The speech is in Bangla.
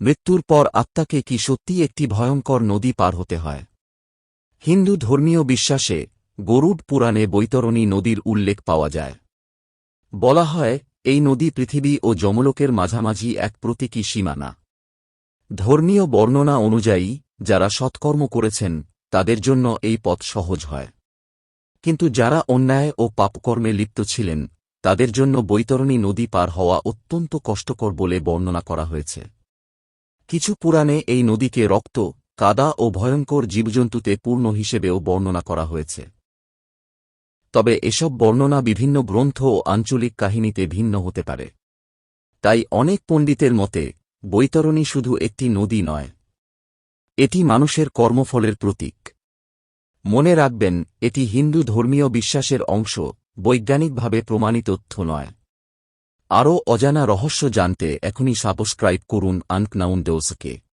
মৃত্যুর পর আত্মাকে কি সত্যি একটি ভয়ঙ্কর নদী পার হতে হয়? হিন্দু ধর্মীয় বিশ্বাসে গরুড় পুরাণে বৈতরণী নদীর উল্লেখ পাওয়া যায়। বলা হয়, এই নদী পৃথিবী ও যমলোকের মাঝামাঝি এক প্রতীকী সীমানা। ধর্মীয় বর্ণনা অনুযায়ী যারা সৎকর্ম করেছেন তাদের জন্য এই পথ সহজ হয়, কিন্তু যারা অন্যায় ও পাপকর্মে লিপ্ত ছিলেন তাদের জন্য বৈতরণী নদী পার হওয়া অত্যন্ত কষ্টকর বলে বর্ণনা করা হয়েছে। কিছু পুরাণে এই নদীকে রক্ত, কাদা ও ভয়ঙ্কর জীবজন্তুতে পূর্ণ হিসেবেও বর্ণনা করা হয়েছে। তবে এসব বর্ণনা বিভিন্ন গ্রন্থ ও আঞ্চলিক কাহিনীতে ভিন্ন হতে পারে। তাই অনেক পণ্ডিতের মতে বৈতরণী শুধু একটি নদী নয়, এটি মানুষের কর্মফলের প্রতীক। মনে রাখবেন, এটি হিন্দু ধর্মীয় বিশ্বাসের অংশ, বৈজ্ঞানিকভাবে প্রমাণিত তথ্য নয়। আরও অজানা রহস্য জানতে এখনই সাবস্ক্রাইব করুন আনকনাউন ডেওসকে।